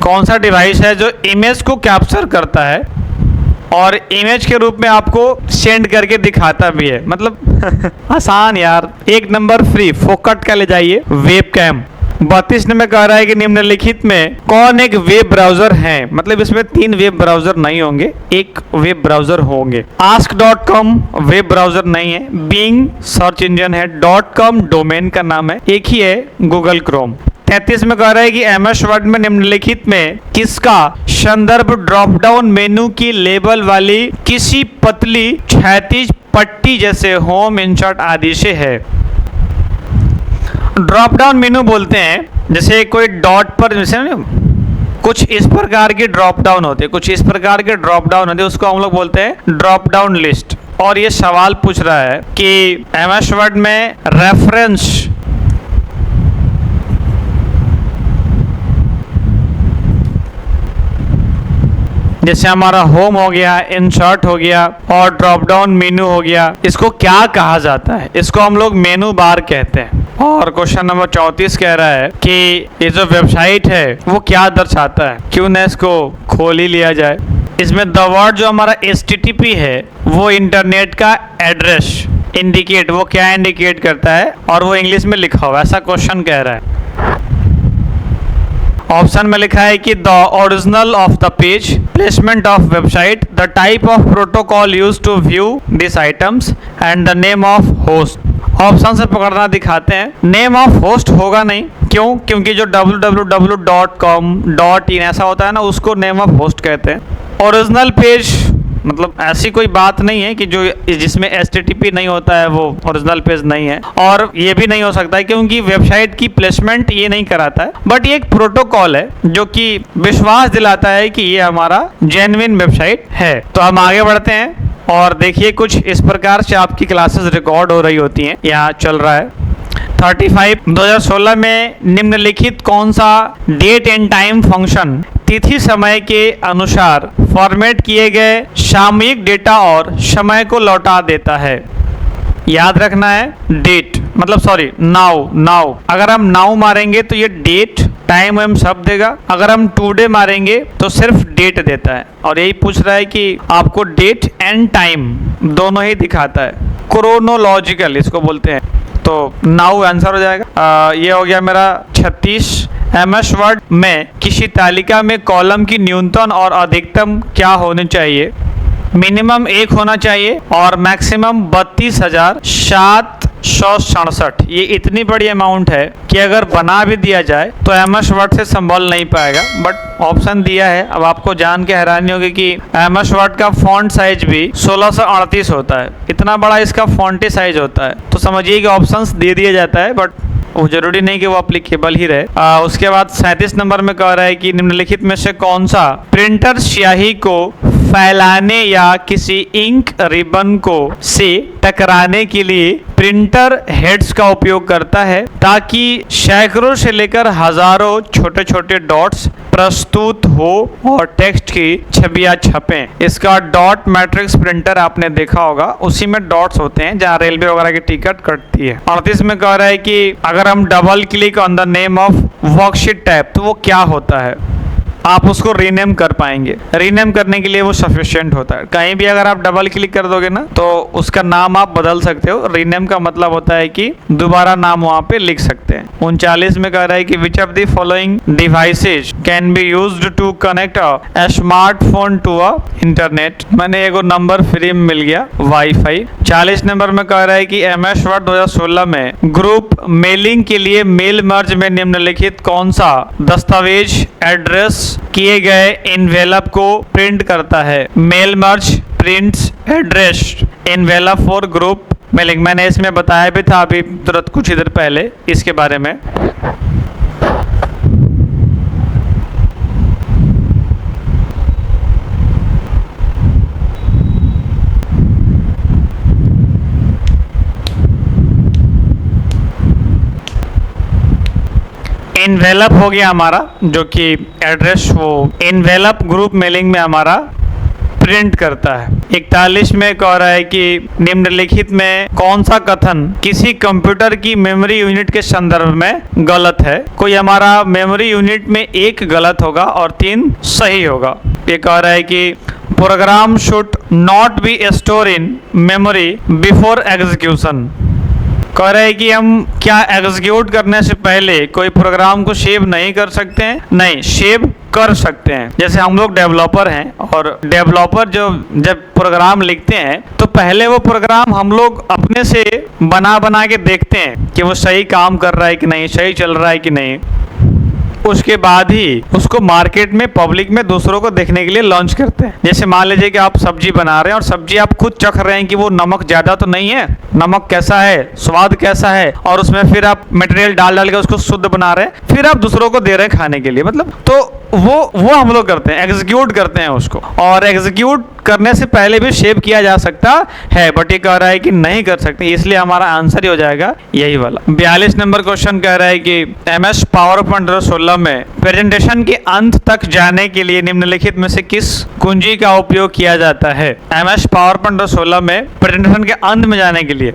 कौन सा डिवाइस है जो इमेज को कैप्चर करता है और इमेज के रूप में आपको सेंड करके दिखाता भी है, मतलब आसान यार। 1 नंबर फ्री, फोकट का ले जाइए, वेब कैम। 32 नंबर कह रहा है कि निम्नलिखित में कौन एक वेब ब्राउजर है, मतलब इसमें 3 वेब ब्राउजर नहीं होंगे, एक वेब ब्राउजर होंगे। ask.com वेब ब्राउजर नहीं है, Bing सर्च इंजन है, .com डोमेन का नाम है, एक ही है गूगल क्रोम। 33 में कह रहा है कि MS वर्ड में निम्नलिखित में किसका संदर्भ ड्रॉप डाउन मेनू की लेबल वाली किसी पतली क्षैतिज पट्टी जैसे होम, इंसर्ट आदि से है। ड्रॉप डाउन मेनू बोलते हैं जैसे कोई डॉट पर, जैसे कुछ इस प्रकार के ड्रॉप डाउन होते हैं, कुछ इस प्रकार के ड्रॉप डाउन होते हैं, उसको हम लोग बोलते हैं ड्रॉप डाउन लिस्ट। और ये सवाल पूछ रहा है कि MS वर्ड में रेफरेंस जैसे हमारा होम हो गया, इंसर्ट हो गया और ड्रॉप डाउन मेनू हो गया, इसको क्या कहा जाता है? इसको हम लोग मेनू बार कहते हैं। और क्वेश्चन नंबर 34 कह रहा है कि ये जो वेबसाइट है वो क्या दर्शाता है, क्यों ना इसको खोल ही लिया जाए। इसमें द वर्ड जो हमारा HTTP है वो इंटरनेट का एड्रेस इंडिकेट, वो क्या इंडिकेट करता है और वो इंग्लिश में लिखा हुआ, ऐसा क्वेश्चन कह रहा है। ऑप्शन में लिखा है कि the original of the page, placement of website, the type of protocol use to view this items and the name of host. Option से पकड़ना दिखाते हैं, नेम ऑफ होस्ट होगा नहीं, क्यों? क्योंकि जो www.com .in ऐसा होता है ना, उसको नेम ऑफ होस्ट कहते हैं। ओरिजिनल पेज मतलब ऐसी कोई बात नहीं है कि जो जिसमें HTTP नहीं होता है वो ओरिजिनल पेज नहीं है, और ये भी नहीं हो सकता है क्योंकि वेबसाइट की प्लेसमेंट ये नहीं कराता है, बट ये एक प्रोटोकॉल है जो कि विश्वास दिलाता है कि ये हमारा जेन्युइन वेबसाइट है। तो हम आगे बढ़ते हैं और देखिए कुछ इस प्रकार से आपकी क्लासेस रिकॉर्ड हो रही होती हैं, यहाँ चल रहा है। 35 2016 में निम्नलिखित कौन सा डेट एंड टाइम फंक्शन तिथि समय के अनुसार फॉर्मेट किए गए सामयिक डेटा और समय को लौटा देता है? याद रखना है डेट मतलब सॉरी नाउ। अगर हम नाउ मारेंगे तो ये डेट टाइम एम सब देगा, अगर हम टुडे मारेंगे तो सिर्फ डेट देता है। और यही पूछ रहा है कि आपको डेट एंड टाइम दोनों ही दिखाता है, क्रोनोलॉजिकल इसको बोलते हैं। तो नाउ आंसर हो जाएगा। ये हो गया मेरा 36। MS वर्ड में किसी तालिका में कॉलम की न्यूनतम और अधिकतम क्या होनी चाहिए? मिनिमम 1 होना चाहिए और मैक्सिमम 32,767। ये इतनी बड़ी अमाउंट है कि अगर बना भी दिया जाए तो MS वर्ड से संभल नहीं पाएगा, बट ऑप्शन दिया है। अब आपको जान के हैरानी होगी कि MS वर्ड का फॉन्ट साइज भी 1638 होता है, इतना बड़ा इसका फॉन्टी साइज होता है। तो समझिए कि ऑप्शंस दे दिया जाता है बट वो जरूरी नहीं कि वो अप्लीकेबल ही रहे। उसके बाद 37 नंबर में कह रहा है कि निम्नलिखित में से कौन सा प्रिंटर स्याही को फैलाने या किसी इंक रिबन को से टकराने के लिए प्रिंटर हेड्स का उपयोग करता है ताकि सैकड़ों से लेकर हजारों छोटे छोटे डॉट्स प्रस्तुत हो और टेक्स्ट की छवियां छपें। इसका डॉट मैट्रिक्स प्रिंटर आपने देखा होगा, उसी में डॉट्स होते हैं जहां रेलवे वगैरह की टिकट कटती है। 38 में कह रहा है कि अगर हम double click on the name of worksheet tab तो वो क्या होता है? आप उसको रीनेम कर पाएंगे। रीनेम करने के लिए वो सफिशिएंट होता है। कहीं भी अगर आप डबल क्लिक कर दोगे ना तो उसका नाम आप बदल सकते हो। रीनेम का मतलब होता है कि दोबारा नाम वहाँ पे लिख सकते हैं। 39 में कह रहा है कि which of the following devices can be used to connect a smartphone to a internet. मैंने एगो नंबर फ्री में मिल गया वाईफाई। 40 नंबर में कह रहा है कि MS वर्ड 2016 में ग्रुप मेलिंग के लिए मेल मर्ज में निम्नलिखित कौन सा दस्तावेज एड्रेस किए गए एनवेलप को प्रिंट करता है? Mail merge prints address envelope for group mailing, मैंने इसमें बताया भी था अभी तुरंत कुछ ही देर पहले इसके बारे में। इन्वेलप हो गया हमारा, जो कि एड्रेस वो इन्वेलप ग्रुप मेलिंग में हमारा प्रिंट करता है। 41 में कह रहा है कि निम्नलिखित में कौन सा कथन किसी कंप्यूटर की मेमोरी यूनिट के संदर्भ में गलत है। कोई हमारा मेमोरी यूनिट में एक गलत होगा और 3 सही होगा। ये कह रहा है कि programme should not be store in memory before execution. कह रहे हैं कि हम क्या एग्जीक्यूट करने से पहले कोई प्रोग्राम को सेव नहीं कर सकते हैं? नहीं, सेव कर सकते हैं। जैसे हम लोग डेवलपर हैं और डेवलपर जो जब प्रोग्राम लिखते हैं तो पहले वो प्रोग्राम हम लोग अपने से बना के देखते हैं कि वो सही काम कर रहा है कि नहीं, सही चल रहा है कि नहीं। उसके बाद ही उसको मार्केट में पब्लिक में दूसरों को देखने के लिए लॉन्च करते हैं। जैसे मान लीजिए कि आप सब्जी बना रहे हैं और सब्जी आप खुद चख रहे हैं कि वो नमक ज़्यादा तो नहीं है, नमक कैसा है, स्वाद कैसा है, और उसमें फिर आप मटेरियल डाल के उसको शुद्ध बना रहे हैं, फिर आप दूसरों को दे रहे हैं खाने के लिए। मतलब तो वो हम लोग करते हैं, एग्जीक्यूट करते हैं उसको। और एग्जीक्यूट करने से पहले भी सेव किया जा सकता है, बट ये कह रहा है कि नहीं कर सकते, इसलिए हमारा आंसर ही हो जाएगा यही वाला। 42 नंबर क्वेश्चन कह रहा है कि MS पावर पॉइंट 2016 में प्रेजेंटेशन के अंत तक जाने के लिए निम्नलिखित में से किस कुंजी का उपयोग किया जाता है? MS पावर पॉइंट 2016 में प्रेजेंटेशन के अंत में जाने के लिए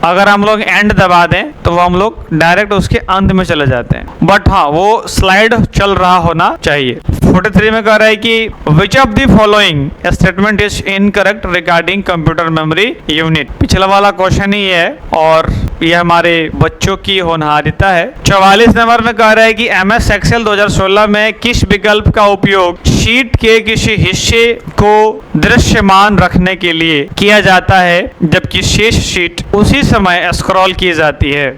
अगर हम लोग एंड दबा दें तो वो हम लोग डायरेक्ट उसके अंत में चले जाते हैं, बट हाँ वो स्लाइड चल रहा होना चाहिए। 43 में कह रहा है कि which of the following statement is incorrect regarding computer memory unit. पिछला वाला क्वेश्चन ही है और ये हमारे बच्चों की होनहारिता है। 44 नंबर में कह रहा है कि MS एक्सेल 2016 में किस विकल्प का उपयोग शीट के किसी हिस्से को दृश्यमान रखने के लिए किया जाता है जबकि शेष शीट उसी समय स्क्रॉल की जाती है?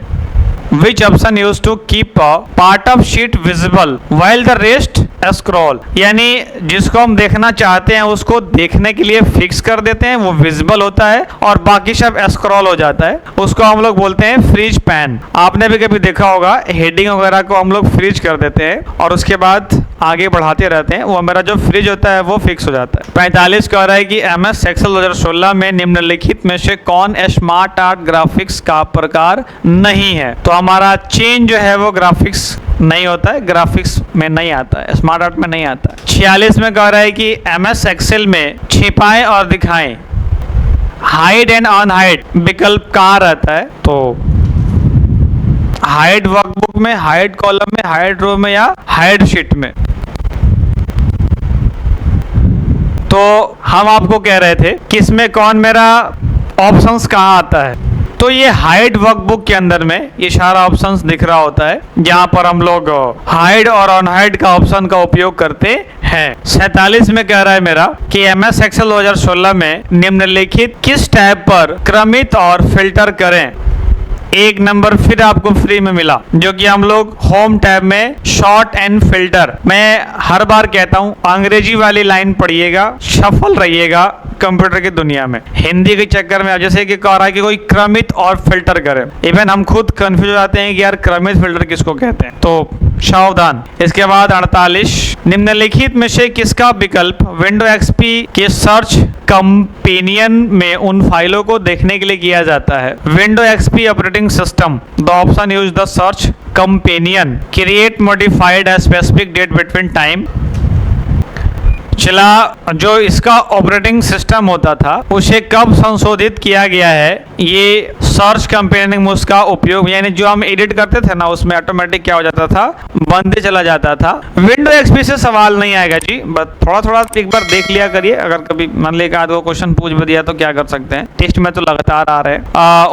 Which option used to keep a part of sheet visible while the rest scroll? यानी जिसको हम देखना चाहते हैं उसको देखने के लिए फिक्स कर देते हैं, वो विजिबल होता है और बाकी सब स्क्रॉल हो जाता है। उसको हम लोग बोलते हैं फ्रीज पैन। आपने भी कभी देखा होगा, हेडिंग वगैरह को हम लोग फ्रीज कर देते हैं और उसके बाद आगे बढ़ाते रहते हैं, वो मेरा जो फ्रीज होता है वो फिक्स हो जाता है। 45 कह रहा है कि MS एक्सेल 2016 में निम्नलिखित में से कौन स्मार्ट आर्ट ग्राफिक्स का प्रकार नहीं है? तो हमारा चेंज जो है वो ग्राफिक्स नहीं होता है, ग्राफिक्स में नहीं आता है, स्मार्ट आर्ट में नहीं आता है। 46 में कह रहा है कि MS एक्सेल में छिपाएं और दिखाएं, हाइड एंड अनहाइड विकल्प कहाँ रहता है? तो हाइड वर्कबुक में, हाइड कॉलम में, हाइड रो में या हाइड शीट में। तो हम आपको कह रहे थे कि इसमें कौन मेरा ऑप्शंस कहाँ आता है? तो ये हाइड वर्कबुक के अंदर में ये सारा ऑप्शंस दिख रहा होता है, जहाँ पर हम लोग हाइड और अनहाइड का ऑप्शन का उपयोग करते हैं। 47 में कह रहा है मेरा कि MS एक्सेल 2016 में निम्नलिखित किस टैब पर क्रमित और फिल्टर करें? एक नंबर फिर आपको फ्री में मिला, जो कि हम लोग होम टैब में शॉर्ट एंड फिल्टर। मैं हर बार कहता हूँ अंग्रेजी वाली लाइन पढ़िएगा, सफल रहिएगा कंप्यूटर की दुनिया में। हिंदी के चक्कर में जैसे कि कह रहा है कि कोई क्रमित और फिल्टर करे, इवन हम खुद कंफ्यूज हो जाते हैं कि यार क्रमित फिल्टर किसको कहते हैं, तो सावधान। इसके बाद 48 निम्नलिखित में से किसका विकल्प विंडो XP के सर्च कंपेनियन में उन फाइलों को देखने के लिए किया जाता है? Window XP operating system, the option use the search companion, create modified a specific date between time. चला, जो इसका ऑपरेटिंग सिस्टम होता था उसे कब संशोधित किया गया है? ये सर्च कंपेनियन में उसका उपयोग, यानी जो हम एडिट करते थे ना उसमें ऑटोमेटिक क्या हो जाता था, बंदे चला जाता था। विंडो XP से सवाल नहीं आएगा जी, बस थोड़ा थोड़ा एक बार देख लिया करिए। अगर कभी मान लीजिए आध वो क्वेश्चन पूछ भी दिया तो क्या कर सकते हैं, टेस्ट में तो लगातार आ रहे हैं।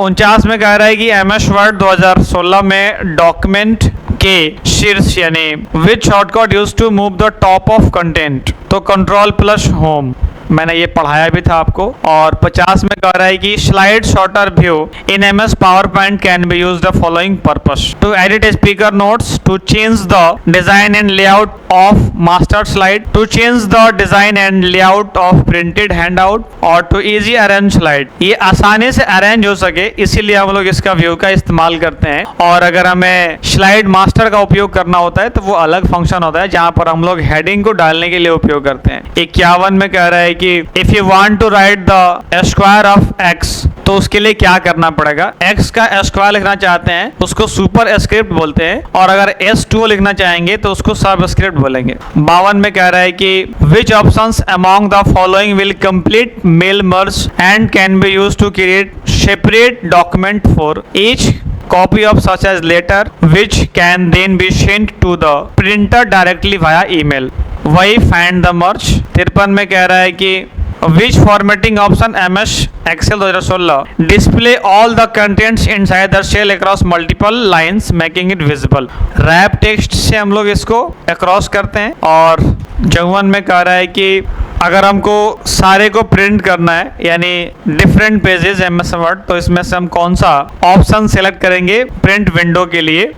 49 में कह रहा है कि MS वर्ड 2016 में डॉक्यूमेंट के शीर्ष यानी which shortcut use to move the top of content? तो कंट्रोल प्लस होम। मैंने ये पढ़ाया भी था आपको। और 50 में कह रहा है कि slide shorter view in MS PowerPoint can be used the following purpose to edit speaker notes, to change the design and layout of master slide, to change the design and layout of printed handout और टू इजी अरेंज स्लाइड। ये आसानी से अरेंज हो सके इसीलिए हम लोग इसका व्यू का इस्तेमाल करते हैं। और अगर हमें स्लाइड मास्टर का उपयोग करना होता है तो वो अलग फंक्शन होता है जहां पर हम लोग हेडिंग को डालने के लिए उपयोग करते हैं। 51 में कह रहा है कि if you want to write the square of x, तो उसके लिए क्या करना पड़ेगा। x का स्क्वायर लिखना चाहते हैं उसको सुपर स्क्रिप्ट बोलते हैं, और अगर S2 लिखना चाहेंगे तो उसको सब स्क्रिप्ट बोलेंगे। 52 में कह रहा है कि which options among the following will complete mail merge and can be used to create separate document for each copy of such as letter which can then be sent to the printer directly via email। वही find the merge। 53 में कह रहा है कि which formatting option MS Excel 2016 display all the contents inside the cell across multiple lines making it visible। wrap text से हम लोग इसको across करते हैं। और 54 में कह रहा है कि अगर हमको सारे को प्रिंट करना है यानी डिफरेंट पेजेस MS वर्ड, तो इसमें से हम कौन सा ऑप्शन सेलेक्ट करेंगे प्रिंट विंडो के लिए।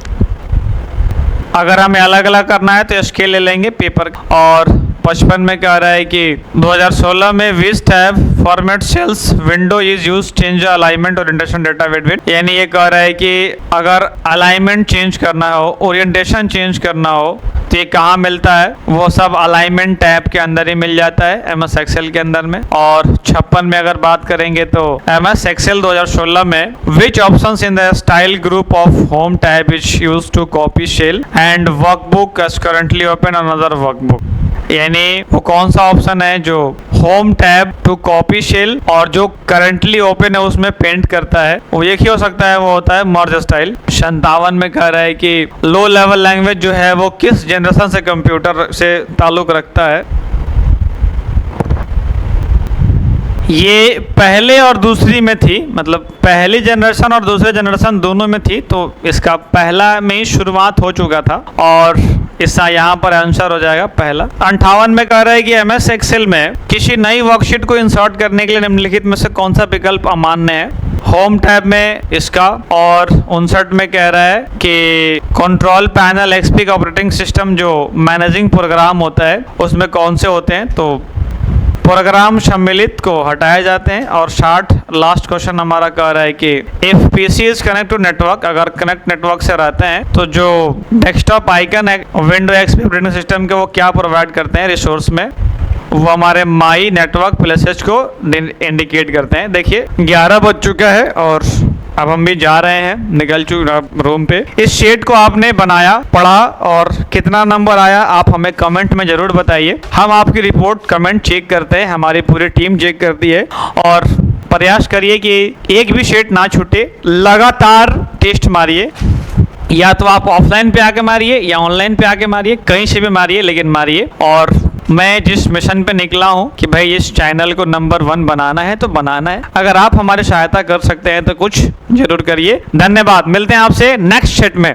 अगर हमें अलग अलग करना है तो स्केल ले लेंगे पेपर। और 55 में कह रहा है कि 2016 में which tab format cells window is use change alignment orientation data weight, यानी ये कह रहा है कि अगर अलाइनमेंट चेंज करना हो, ओरिएंटेशन चेंज करना हो तो ये कहाँ मिलता है, वो सब अलाइनमेंट टैब के अंदर ही मिल जाता है MS Excel के अंदर में। और 56 में अगर बात करेंगे तो MS Excel 2016 में which options in the style group of home tab is use to copy cell and workbook as currently open another workbook, यानी वो कौन सा ऑप्शन है जो home tab to copy cell और जो करंटली ओपन है उसमें पेंट करता है, वो एक ही हो सकता है, वो होता है मर्ज स्टाइल। 57 में कह रहा है कि लो लेवल लैंग्वेज जो है वो किस जनरेशन से कंप्यूटर से ताल्लुक रखता है। ये पहले और दूसरी में थी, मतलब पहली जनरेशन और दूसरे जनरेशन दोनों में थी, तो इसका पहला में ही शुरुआत हो चुका था और इसका यहाँ पर आंसर हो जाएगा पहला। 58 में कह रहा है कि MS Excel में किसी नई वर्कशीट को इंसर्ट करने के लिए निम्नलिखित में से कौन सा विकल्प अमान्य है। होम टैब में इसका, और 59 में कह रहा है कि कंट्रोल पैनल XP का ऑपरेटिंग सिस्टम जो मैनेजिंग प्रोग्राम होता है उसमें कौन से होते हैं, तो प्रोग्राम सम्मिलित को हटाए जाते हैं। और 60 लास्ट क्वेश्चन हमारा कह रहा है कि if PC is connect to network, अगर कनेक्ट नेटवर्क से रहते हैं तो जो डेस्कटॉप आइकन है विंडो XP ऑपरेटिंग सिस्टम के वो क्या प्रोवाइड करते हैं रिसोर्स में, वो हमारे माई नेटवर्क प्लेसेस को इंडिकेट करते हैं। देखिए 11 बज चुका है और अब हम भी जा रहे हैं, निकल चुके रूम पे। इस शीट को आपने बनाया, पढ़ा और कितना नंबर आया आप हमें कमेंट में जरूर बताइए। हम आपकी रिपोर्ट कमेंट चेक करते हैं, हमारी पूरी टीम चेक करती है। और प्रयास करिए कि एक भी शीट ना छूटे, लगातार टेस्ट मारिए, या तो आप ऑफलाइन पे आके मारिए या ऑनलाइन पे आके मारिए, कहीं से भी मारिए लेकिन मारिए। और मैं जिस मिशन पे निकला हूँ कि भाई इस चैनल को नंबर 1 बनाना है तो बनाना है। अगर आप हमारी सहायता कर सकते हैं तो कुछ जरूर करिए। धन्यवाद, मिलते हैं आपसे नेक्स्ट सेट में।